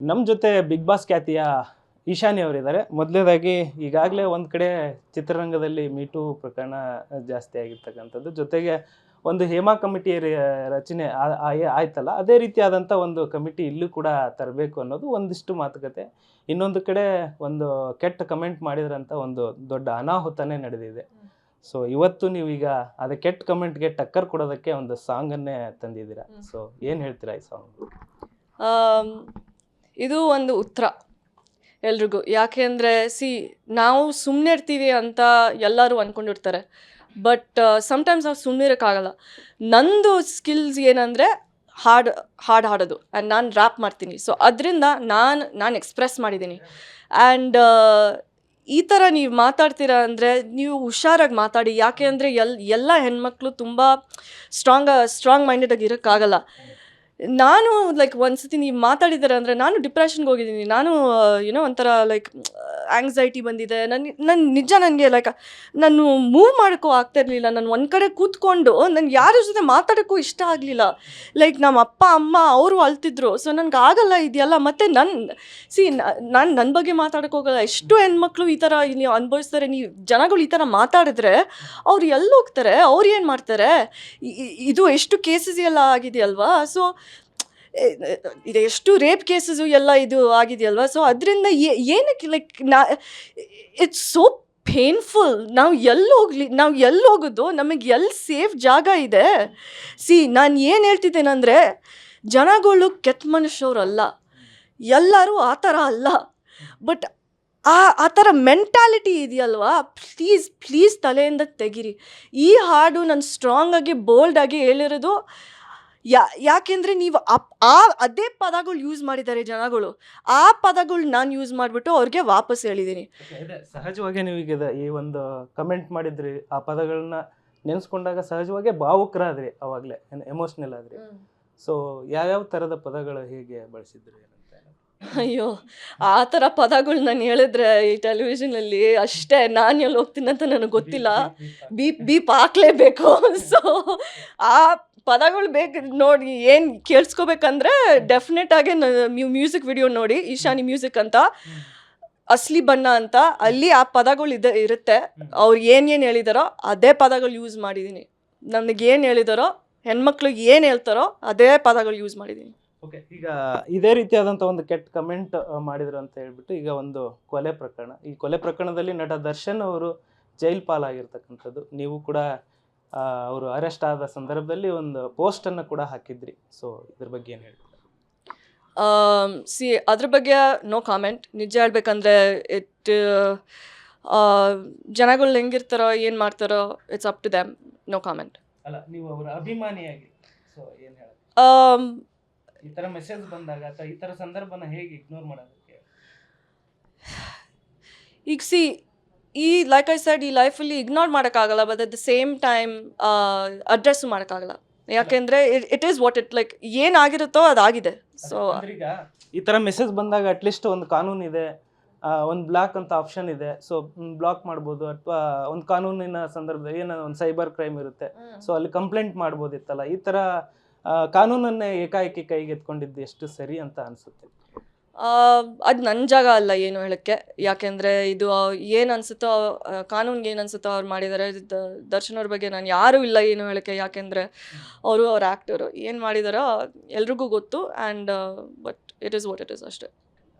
ನಮ್ಮ ಜೊತೆ big Boss ಖ್ಯಾತಿಯ ಈಶಾನಿ ಅವರಿದ್ದಾರೆ. ಮೊದಲನೇದಾಗಿ ಈಗಾಗಲೇ ಒಂದು ಕಡೆ ಚಿತ್ರರಂಗದಲ್ಲಿ ಮೀಟು ಪ್ರಕರಣ ಜಾಸ್ತಿ ಆಗಿರ್ತಕ್ಕಂಥದ್ದು, ಜೊತೆಗೆ ಒಂದು ಹೇಮಾ ಕಮಿಟಿ ರಚನೆ ಆಯ್ತಲ್ಲ, ಅದೇ ರೀತಿಯಾದಂಥ ಒಂದು ಕಮಿಟಿ ಇಲ್ಲೂ ಕೂಡ ತರಬೇಕು ಅನ್ನೋದು ಒಂದಿಷ್ಟು ಮಾತುಕತೆ. ಇನ್ನೊಂದು ಕಡೆ ಒಂದು ಕೆಟ್ಟ ಕಮೆಂಟ್ ಮಾಡಿದ್ರಂತ ಒಂದು ದೊಡ್ಡ ಅನಾಹುತನೇ ನಡೆದಿದೆ. ಸೊ ಇವತ್ತು ನೀವೀಗ ಅದೇ ಕೆಟ್ಟ ಕಮೆಂಟ್ಗೆ ಟಕ್ಕರ್ ಕೊಡೋದಕ್ಕೆ ಒಂದು ಸಾಂಗನ್ನೇ ತಂದಿದ್ದೀರಾ. ಸೊ ಏನು ಹೇಳ್ತೀರಾ ಈ ಸಾಂಗ್? ಇದು ಒಂದು ಉತ್ತರ ಎಲ್ರಿಗೂ. ಯಾಕೆ ಅಂದರೆ ನಾವು ಸುಮ್ಮನೆ ಇರ್ತೀವಿ ಅಂತ ಎಲ್ಲರೂ ಅಂದ್ಕೊಂಡಿರ್ತಾರೆ, ಬಟ್ ಸಮ್ಟೈಮ್ಸ್ ನಾವು ಸುಮ್ಮನೆ ಇರೋಕ್ಕಾಗಲ್ಲ. ನಂದು ಸ್ಕಿಲ್ಸ್ ಏನಂದರೆ ಹಾಡೋದು, ಆ್ಯಂಡ್ ನಾನು ರ್ಯಾಪ್ ಮಾಡ್ತೀನಿ. ಸೊ ಅದರಿಂದ ನಾನು ಎಕ್ಸ್ಪ್ರೆಸ್ ಮಾಡಿದ್ದೀನಿ. ಆ್ಯಂಡ್ ಈ ಥರ ನೀವು ಮಾತಾಡ್ತೀರಾ ಅಂದರೆ ನೀವು ಹುಷಾರಾಗಿ ಮಾತಾಡಿ. ಯಾಕೆ ಅಂದರೆ ಎಲ್ಲ ಹೆಣ್ಮಕ್ಳು ತುಂಬ ಸ್ಟ್ರಾಂಗ್ ಮೈಂಡೆಡಾಗಿ ಇರೋಕ್ಕಾಗಲ್ಲ. ನಾನು ಲೈಕ್ ಒಂದ್ಸತಿ ನೀವು ಮಾತಾಡಿದ್ದಾರೆ ಅಂದರೆ ನಾನು ಡಿಪ್ರೆಷನ್ಗೆ ಹೋಗಿದ್ದೀನಿ. ನಾನು ಒಂಥರ ಲೈಕ್ ಆಂಗ್ಸೈಟಿ ಬಂದಿದೆ. ನನಗೆ ಲೈಕ್ ನಾನು ಮೂವ್ ಮಾಡೋಕ್ಕೂ ಆಗ್ತಾಯಿರಲಿಲ್ಲ. ನಾನು ಒಂದು ಕಡೆ ಕೂತ್ಕೊಂಡು ನನಗೆ ಯಾರ ಜೊತೆ ಮಾತಾಡೋಕ್ಕೂ ಇಷ್ಟ ಆಗಲಿಲ್ಲ. ಲೈಕ್ ನಮ್ಮ ಅಪ್ಪ ಅಮ್ಮ ಅವರು ಅಳ್ತಿದ್ರು. ಸೊ ನನಗೆ ಆಗಲ್ಲ ಇದೆಯಲ್ಲ. ಮತ್ತು ನಾನು ನನ್ನ ಬಗ್ಗೆ ಮಾತಾಡೋಕ್ಕೆ ಹೋಗಲ್ಲ. ಎಷ್ಟು ಹೆಣ್ಮಕ್ಳು ಈ ಥರ ನೀವು ಅನುಭವಿಸ್ತಾರೆ. ನೀವು ಜನಗಳು ಈ ಥರ ಮಾತಾಡಿದ್ರೆ ಅವ್ರು ಎಲ್ಲಿ ಹೋಗ್ತಾರೆ, ಅವ್ರು ಏನು ಮಾಡ್ತಾರೆ? ಇದು ಎಷ್ಟು ಕೇಸಸ್ ಎಲ್ಲ ಆಗಿದೆಯಲ್ವಾ. ಸೊ ಇದು ಎಷ್ಟು ರೇಪ್ ಕೇಸಸ್ಸು ಎಲ್ಲ ಇದು ಆಗಿದೆಯಲ್ವಾ. ಸೊ ಅದರಿಂದ ಏನಕ್ಕೆ ಲೈಕ್ ಇಟ್ಸ್ ಸೋ ಪೇನ್ಫುಲ್. ನಾವು ಎಲ್ಲಿ ಹೋಗೋದು, ನಮಗೆ ಎಲ್ಲಿ ಸೇಫ್ ಜಾಗ ಇದೆ? ನಾನು ಏನು ಹೇಳ್ತಿದ್ದೇನೆಂದರೆ, ಜನಗಳು ಕೆಟ್ಟ ಮನುಷ್ಯರಲ್ಲ, ಎಲ್ಲರೂ ಆ ಥರ ಅಲ್ಲ. ಬಟ್ ಆ ಥರ ಮೆಂಟಾಲಿಟಿ ಇದೆಯಲ್ವಾ, ಪ್ಲೀಸ್ ತಲೆಯಿಂದ ತೆಗೀರಿ. ಈ ಹಾಡು ನಾನು ಸ್ಟ್ರಾಂಗಾಗಿ ಬೋಲ್ಡಾಗಿ ಹೇಳಿರೋದು ಯಾಕೆಂದರೆ ನೀವು ಅದೇ ಪದಗಳು ಯೂಸ್ ಮಾಡಿದ್ದಾರೆ ಜನಗಳು. ಆ ಪದಗಳು ನಾನು ಯೂಸ್ ಮಾಡಿಬಿಟ್ಟು ಅವ್ರಿಗೆ ವಾಪಸ್ ಹೇಳಿದ್ದೀನಿ. ಸಹಜವಾಗಿ ನೀವೀಗ ಈ ಒಂದು ಕಮೆಂಟ್ ಮಾಡಿದ್ರಿ, ಆ ಪದಗಳನ್ನ ನೆನೆಸ್ಕೊಂಡಾಗ ಸಹಜವಾಗಿ ಭಾವುಕರಾದ್ರಿ, ಅವಾಗಲೇ ಎಮೋಷ್ನಲ್ ಆದ್ರಿ. ಸೊ ಯಾವ್ಯಾವ ಥರದ ಪದಗಳು ಹೇಗೆ ಬಳಸಿದ್ರಿ? ಅಯ್ಯೋ, ಆ ಥರ ಪದಗಳು ನಾನು ಹೇಳಿದ್ರೆ ಈ ಟೆಲಿವಿಷನಲ್ಲಿ ಅಷ್ಟೇ ನಾನು ಎಲ್ಲಿ ಹೋಗ್ತೀನಿ ಅಂತ ನನಗೆ ಗೊತ್ತಿಲ್ಲ. ಬೀಪ್ ಹಾಕ್ಲೇಬೇಕು. ಸೊ ಆ ಪದಗಳು ಬೇಕು ನೋಡಿ. ಏನು ಕೇಳಿಸ್ಕೋಬೇಕಂದ್ರೆ ಡೆಫಿನೆಟಾಗಿ ಮ್ಯೂಸಿಕ್ ವಿಡಿಯೋ ನೋಡಿ, ಈಶಾನಿ ಮ್ಯೂಸಿಕ್ ಅಂತ, ಅಸ್ಲಿ ಬಣ್ಣ ಅಂತ, ಅಲ್ಲಿ ಆ ಪದಗಳು ಇರುತ್ತೆ. ಅವ್ರು ಏನು ಹೇಳಿದಾರೋ ಅದೇ ಪದಗಳು ಯೂಸ್ ಮಾಡಿದ್ದೀನಿ. ನಮಗೆ ಏನು ಹೇಳಿದಾರೋ, ಹೆಣ್ಮಕ್ಳಿಗೆ ಏನು ಹೇಳ್ತಾರೋ ಅದೇ ಪದಗಳು ಯೂಸ್ ಮಾಡಿದ್ದೀನಿ. ಓಕೆ, ಈಗ ಇದೇ ರೀತಿಯಾದಂಥ ಒಂದು ಕೆಟ್ಟ ಕಮೆಂಟ್ ಮಾಡಿದ್ರು ಅಂತ ಹೇಳ್ಬಿಟ್ಟು ಈಗ ಒಂದು ಕೊಲೆ ಪ್ರಕರಣ, ಈ ಕೊಲೆ ಪ್ರಕರಣದಲ್ಲಿ ನಟ ದರ್ಶನ್ ಅವರು ಜೈಲ್ ಪಾಲಾಗಿರ್ತಕ್ಕಂಥದ್ದು, ನೀವು ಕೂಡ ಅವರು ಅರೆಸ್ಟ್ ಆದ ಸಂದರ್ಭದಲ್ಲಿ ಒಂದು ಪೋಸ್ಟನ್ನು ಕೂಡ ಹಾಕಿದ್ರಿ. ಸೊ ಇದ್ರ ಬಗ್ಗೆ ಏನು ಹೇಳ್ತೀರಾ? ಅದ್ರ ಬಗ್ಗೆ ನೋ ಕಾಮೆಂಟ್. ನಿಜ ಹೇಳ್ಬೇಕಂದ್ರೆ ಜನಗಳು ಹೆಂಗಿರ್ತಾರೋ ಏನು ಮಾಡ್ತಾರೋ it's up to them. No comment. ಅಲ್ಲ, ನೀವು ಅವರ ಅಭಿಮಾನಿಯಾಗಿ ಸೊ ಏನು ಹೇಳ, ಈ ಥರ ಮೆಸೇಜ್ ಬಂದಾಗ ಅಥವಾ ಈ ಥರ ಸಂದರ್ಭನ ಹೇಗೆ ಇಗ್ನೋರ್ ಮಾಡೋದಕ್ಕೆ? ಈಗ ಲೈಕ್ ಐ ಸೆಡ್, ಈ ಲೈಫಲ್ಲಿ ಇಗ್ನೋರ್ ಮಾಡೋಕ್ಕಾಗಲ್ಲ, but at the same time address ಮಾಡೋಕ್ಕಾಗಲ್ಲ. ಯಾಕೆಂದರೆ it is what it like, ಏನಾಗಿರುತ್ತೋ ಅದಾಗಿದೆ. ಸೊ ಈಗ ಈ ಥರ ಮೆಸೇಜ್ ಬಂದಾಗ ಅಟ್ಲೀಸ್ಟ್ ಒಂದು ಕಾನೂನು ಇದೆ, ಒಂದು ಬ್ಲಾಕ್ ಅಂತ ಆಪ್ಷನ್ ಇದೆ. ಸೊ ಬ್ಲಾಕ್ ಮಾಡ್ಬೋದು, ಅಥವಾ ಒಂದು ಕಾನೂನಿನ ಸಂದರ್ಭದಲ್ಲಿ ಏನೋ ಒಂದು ಸೈಬರ್ ಕ್ರೈಮ್ ಇರುತ್ತೆ, ಸೊ ಅಲ್ಲಿ ಕಂಪ್ಲೇಂಟ್ ಮಾಡ್ಬೋದಿತ್ತಲ್ಲ. ಈ ಥರ ಕಾನೂನನ್ನೇ ಏಕಾಏಕಿ ಕೈಗೆ ಎತ್ಕೊಂಡಿದ್ದು ಎಷ್ಟು ಸರಿ ಅಂತ ಅನಿಸುತ್ತೆ? ಅದು ನನ್ನ ಜಾಗ ಅಲ್ಲ ಏನು ಹೇಳೋಕ್ಕೆ. ಯಾಕೆಂದರೆ ಇದು ಏನು ಅನಿಸುತ್ತೋ, ಕಾನೂನಿಗೆ ಏನು ಅನಿಸುತ್ತೋ ಅವ್ರು ಮಾಡಿದ್ದಾರೆ. ದರ್ಶನ್ ಅವ್ರ ಬಗ್ಗೆ ನಾನು ಯಾರೂ ಇಲ್ಲ ಏನು ಹೇಳೋಕ್ಕೆ. ಯಾಕೆಂದರೆ ಅವರು ಅವ್ರ ಆ್ಯಕ್ಟರು, ಏನು ಮಾಡಿದಾರೋ ಎಲ್ರಿಗೂ ಗೊತ್ತು. And but it is what it is ಅಷ್ಟೇ.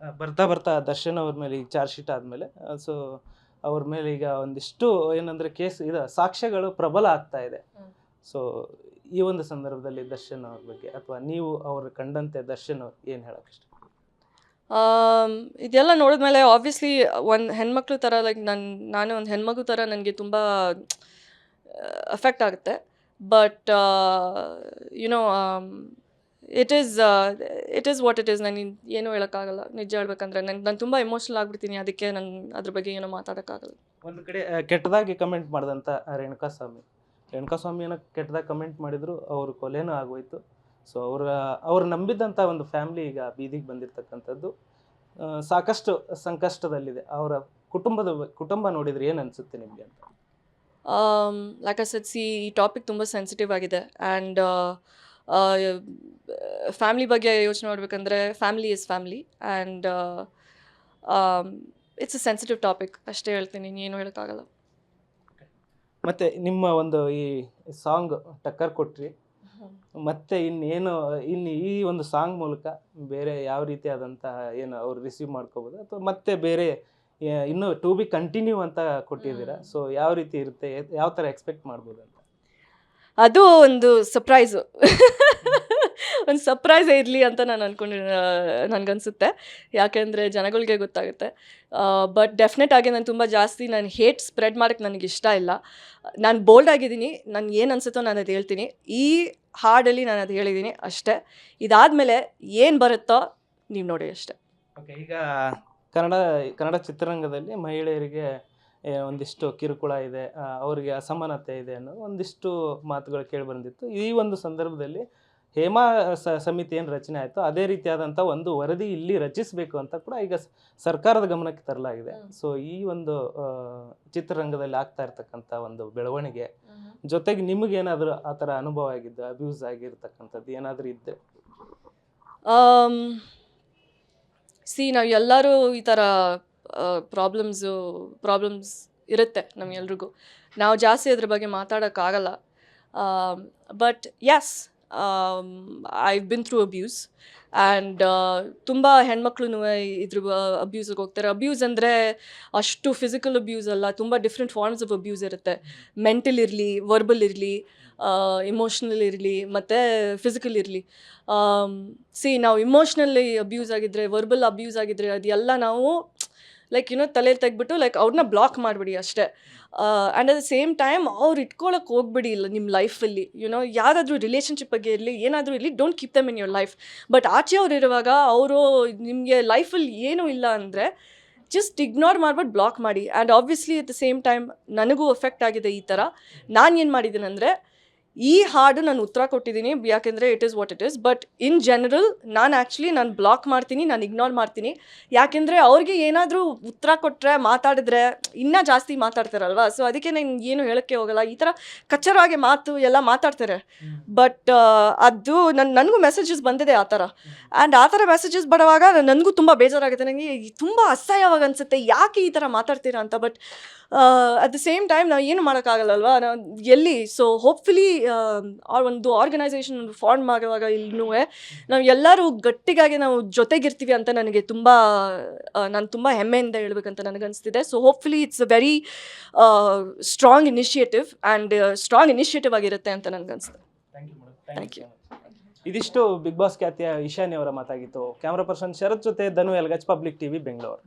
ಬರ್ತಾ ದರ್ಶನ್ ಅವ್ರ ಮೇಲೆ ಈಗ ಚಾರ್ಜ್ ಶೀಟ್ ಆದಮೇಲೆ, ಸೊ ಅವ್ರ ಮೇಲೆ ಈಗ ಒಂದಿಷ್ಟು ಏನಂದರೆ ಕೇಸ್ ಇದು ಸಾಕ್ಷ್ಯಗಳು ಪ್ರಬಲ ಆಗ್ತಾ ಇದೆ. ಸೊ ಈ ಒಂದು ಸಂದರ್ಭದಲ್ಲಿ ದರ್ಶನ್ ಅವ್ರ ಬಗ್ಗೆ, ಅಥವಾ ನೀವು ಅವ್ರು ಕಂಡಂತೆ ದರ್ಶನ್ ಅವ್ರು ಏನು ಹೇಳೋಕ್ಕೆ ಇಷ್ಟ? ಇದೆಲ್ಲ ನೋಡಿದ್ಮೇಲೆ ಆಬ್ವಿಯಸ್ಲಿ ಒಂದು ಹೆಣ್ಮಕ್ಳು ಥರ ಲೈಕ್ ನಾನು ಒಂದು ಹೆಣ್ಮಗು ಥರ ನನಗೆ ತುಂಬ ಎಫೆಕ್ಟ್ ಆಗುತ್ತೆ. But it is what it is. ನಾನು ಏನೂ ಹೇಳೋಕ್ಕಾಗಲ್ಲ. ನಿಜ ಹೇಳ್ಬೇಕಂದ್ರೆ ನಾನು ತುಂಬ ಎಮೋಷ್ನಲ್ ಆಗಿಬಿಡ್ತೀನಿ. ಅದಕ್ಕೆ ನಾನು ಅದ್ರ ಬಗ್ಗೆ ಏನೋ ಮಾತಾಡೋಕ್ಕಾಗಲ್ಲ. ಒಂದು ಕಡೆ ಕೆಟ್ಟದಾಗಿ ಕಮೆಂಟ್ ಮಾಡಿದಂಥ ರೇಣುಕಾಸ್ವಾಮಿಯನ್ನು ಕೆಟ್ಟದಾಗಿ ಕಮೆಂಟ್ ಮಾಡಿದ್ರು, ಅವರು ಕೊಲೆನೂ ಆಗೋಯ್ತು. ಸೊ ಅವ್ರು ನಂಬಿದಂಥ ಒಂದು ಫ್ಯಾಮ್ಲಿ ಈಗ ಬೀದಿಗೆ ಬಂದಿರತಕ್ಕಂಥದ್ದು, ಸಾಕಷ್ಟು ಸಂಕಷ್ಟದಲ್ಲಿದೆ. ಅವರ ಕುಟುಂಬ ನೋಡಿದ್ರೆ ಏನು ಅನಿಸುತ್ತೆ ನಿಮಗೆ ಅಂತ? ಲೈಕ್ ಐ ಸೆಡ್, ಈ ಟಾಪಿಕ್ ತುಂಬ ಸೆನ್ಸಿಟಿವ್ ಆಗಿದೆ. ಆ್ಯಂಡ್ ಫ್ಯಾಮ್ಲಿ ಬಗ್ಗೆ ಯೋಚನೆ ಮಾಡ್ಬೇಕಂದ್ರೆ family is family and it's a sensitive topic ಅಷ್ಟೇ ಹೇಳ್ತೀನಿ, ಇನ್ನೇನು ಹೇಳೋಕ್ಕಾಗಲ್ಲ. ಮತ್ತು ನಿಮ್ಮ ಒಂದು ಈ ಸಾಂಗ್ ಟಕ್ಕರ್ ಕೊಟ್ರಿ, ಮತ್ತೆ ಇನ್ನೇನು ಇನ್ನು ಈ ಒಂದು ಸಾಂಗ್ ಮೂಲಕ ಬೇರೆ ಯಾವ ರೀತಿಯಾದಂಥ ಏನು ಅವ್ರು ರಿಸೀವ್ ಮಾಡ್ಕೋಬೋದು, ಅಥವಾ ಮತ್ತೆ ಬೇರೆ ಇನ್ನೂ ಟು ಬಿ ಕಂಟಿನ್ಯೂ ಅಂತ ಕೊಟ್ಟಿದ್ದೀರಾ, ಸೊ ಯಾವ ರೀತಿ ಇರುತ್ತೆ, ಯಾವ ಥರ ಎಕ್ಸ್ಪೆಕ್ಟ್ ಮಾಡ್ಬೋದು ಅಂತ? ಅದು ಒಂದು ಸರ್ಪ್ರೈಸು. ಒಂದು ಸರ್ಪ್ರೈಸೇ ಇರಲಿ ಅಂತ ನಾನು ನನಗನ್ಸುತ್ತೆ, ಯಾಕೆಂದರೆ ಜನಗಳಿಗೆ ಗೊತ್ತಾಗುತ್ತೆ. ಬಟ್ ಡೆಫಿನೆಟ್ ಆಗಿ ನಾನು ತುಂಬ ಜಾಸ್ತಿ ನಾನು ಹೇಟ್ ಸ್ಪ್ರೆಡ್ ಮಾಡೋಕ್ಕೆ ನನಗೆ ಇಷ್ಟ ಇಲ್ಲ. ನಾನು ಬೋಲ್ಡ್ ಆಗಿದ್ದೀನಿ, ನನಗೆ ಏನು ಅನಿಸುತ್ತೋ ನಾನು ಅದು ಹೇಳ್ತೀನಿ. ಈ ಹಾಡಲ್ಲಿ ನಾನು ಅದು ಹೇಳಿದ್ದೀನಿ ಅಷ್ಟೇ. ಇದಾದಮೇಲೆ ಏನು ಬರುತ್ತೋ ನೀವು ನೋಡಿ ಅಷ್ಟೇ. ಓಕೆ, ಈಗ ಕನ್ನಡ ಚಿತ್ರರಂಗದಲ್ಲಿ ಮಹಿಳೆಯರಿಗೆ ಒಂದಿಷ್ಟು ಕಿರುಕುಳ ಇದೆ, ಅವರಿಗೆ ಅಸಮಾನತೆ ಇದೆ ಅನ್ನೋ ಒಂದಿಷ್ಟು ಮಾತುಗಳು ಕೇಳಿ ಬಂದಿತ್ತು. ಈ ಒಂದು ಸಂದರ್ಭದಲ್ಲಿ ಹೇಮಾ ಸಮಿತಿ ಏನು ರಚನೆ ಆಯಿತು, ಅದೇ ರೀತಿಯಾದಂಥ ಒಂದು ವರದಿ ಇಲ್ಲಿ ರಚಿಸಬೇಕು ಅಂತ ಕೂಡ ಈಗ ಸರ್ಕಾರದ ಗಮನಕ್ಕೆ ತರಲಾಗಿದೆ. ಸೊ ಈ ಒಂದು ಚಿತ್ರರಂಗದಲ್ಲಿ ಆಗ್ತಾ ಇರ್ತಕ್ಕಂಥ ಒಂದು ಬೆಳವಣಿಗೆ ಜೊತೆಗೆ ನಿಮಗೇನಾದರೂ ಆ ಥರ ಅನುಭವ ಆಗಿದ್ದು, ಅಬ್ಯೂಸ್ ಆಗಿರ್ತಕ್ಕಂಥದ್ದು ಏನಾದರೂ ಇದ್ದರೆ? ನಾವು ಎಲ್ಲರೂ ಈ ಥರ ಪ್ರಾಬ್ಲಮ್ಸ್ ಇರುತ್ತೆ ನಮಗೆಲ್ರಿಗೂ. ನಾವು ಜಾಸ್ತಿ ಅದ್ರ ಬಗ್ಗೆ ಮಾತಾಡೋಕ್ಕಾಗಲ್ಲ. But yes, I've been through abuse and ತುಂಬ ಹೆಣ್ಮಕ್ಳು ಇದ್ರ ಅಬ್ಯೂಸಿಗೆ ಹೋಗ್ತಾರೆ. ಅಬ್ಯೂಸ್ ಅಂದರೆ ಅಷ್ಟು ಫಿಸಿಕಲ್ ಅಬ್ಯೂಸ್ ಅಲ್ಲ, ತುಂಬ ಡಿಫ್ರೆಂಟ್ ಫಾರ್ಮ್ಸ್ ಆಫ್ ಅಬ್ಯೂಸ್ ಇರುತ್ತೆ. ಮೆಂಟಲ್ ಇರಲಿ, ವರ್ಬಲ್ ಇರಲಿ, ಇಮೋಷ್ನಲ್ ಇರಲಿ, ಮತ್ತು ಫಿಸಿಕಲ್ ಇರಲಿ. ನಾವು ಇಮೋಷ್ನಲಿ ಅಬ್ಯೂಸ್ ಆಗಿದ್ದರೆ, ವರ್ಬಲ್ ಅಬ್ಯೂಸ್ ಆಗಿದ್ದರೆ ಅದೆಲ್ಲ ನಾವು ತಲೆ ತೆಗ್ಬಿಟ್ಟು ಅವ್ರನ್ನ ಬ್ಲಾಕ್ ಮಾಡಿಬಿಡಿ ಅಷ್ಟೇ. And at the same time ಅವ್ರು ಇಟ್ಕೊಳ್ಳೋಕೆ ಹೋಗ್ಬಿಡಿ ಇಲ್ಲ ನಿಮ್ಮ ಲೈಫಲ್ಲಿ. ಯಾವುದಾದ್ರೂ ರಿಲೇಷನ್ಶಿಪ್ ಬಗ್ಗೆ ಇರಲಿ, ಏನಾದರೂ ಇರಲಿ, don't keep dum in your life. But ಆಚೆ ಅವ್ರು ಇರುವಾಗ ಅವರು ನಿಮಗೆ ಲೈಫಲ್ಲಿ ಏನೂ ಇಲ್ಲ ಅಂದರೆ ಜಸ್ಟ್ ಇಗ್ನೋರ್ ಮಾಡ್ಬಿಟ್ಟು ಬ್ಲಾಕ್ ಮಾಡಿ. And obviously at the same time ನನಗೂ ಎಫೆಕ್ಟ್ ಆಗಿದೆ ಈ ಥರ. ನಾನು ಏನು ಮಾಡಿದ್ದೀನಿ ಅಂದರೆ, ಈ ಹಾಡು ನಾನು ಉತ್ತರ ಕೊಟ್ಟಿದ್ದೀನಿ, ಯಾಕೆಂದರೆ it is what it is. But in general ನಾನು ಬ್ಲಾಕ್ ಮಾಡ್ತೀನಿ, ನಾನು ಇಗ್ನೋರ್ ಮಾಡ್ತೀನಿ. ಯಾಕೆಂದರೆ ಅವ್ರಿಗೆ ಏನಾದರೂ ಉತ್ತರ ಕೊಟ್ಟರೆ, ಮಾತಾಡಿದ್ರೆ ಇನ್ನೂ ಜಾಸ್ತಿ ಮಾತಾಡ್ತಾರಲ್ವ. ಸೊ ಅದಕ್ಕೆ ನಾನು ಏನು ಹೇಳೋಕ್ಕೆ ಹೋಗಲ್ಲ. ಈ ಥರ ಕಚ್ಚರವಾಗಿ ಮಾತು ಎಲ್ಲ ಮಾತಾಡ್ತಾರೆ. ಬಟ್ ಅದು ನನಗೂ ಮೆಸೇಜಸ್ ಬಂದಿದೆ ಆ ಥರ. ಆ್ಯಂಡ್ ಆ ಥರ ಮೆಸೇಜಸ್ ಬರುವಾಗ ನನಗೂ ತುಂಬ ಬೇಜಾರಾಗುತ್ತೆ. ನನಗೆ ತುಂಬ ಅಸಹ್ಯವಾಗಿ ಅನಿಸುತ್ತೆ, ಯಾಕೆ ಈ ಥರ ಮಾತಾಡ್ತೀರಾ ಅಂತ. But at the same time ನಾವು ಏನು ಮಾಡೋಕ್ಕಾಗಲ್ಲಲ್ವ, ನಾವು ಎಲ್ಲಿ. ಸೊ ಹೋಪ್ಫುಲಿ ಒಂದು ಆರ್ಗನೈಸೇಷನ್ ಫಾರ್ಮ್ ಆಗುವಾಗ ಇನ್ನೂ ನಾವು ಎಲ್ಲರೂ ಗಟ್ಟಿಗಾಗಿ ನಾವು ಜೊತೆಗಿರ್ತೀವಿ ಅಂತ ನನಗೆ ನಾನು ತುಂಬ ಹೆಮ್ಮೆಯಿಂದ ಹೇಳ್ಬೇಕಂತ ನನಗನ್ನಿಸ್ತಿದೆ. So hopefully it's a very strong initiative and strong initiative ಆಗಿರುತ್ತೆ ಅಂತ ನನಗನ್ಸುತ್ತೆ. Thank you. ಇದಿಷ್ಟು ಬಿಗ್ ಬಾಸ್ ಖ್ಯಾತಿಯ ಈಶಾನಿ ಅವರ ಮಾತಾಗಿತ್ತು. ಕ್ಯಾಮ್ರಾ ಪರ್ಸನ್ ಶರತ್ ಜೊತೆ ಧನು ಎಲ್ಗಚ್, ಪಬ್ಲಿಕ್ ಟಿವಿ, ಬೆಂಗಳೂರು.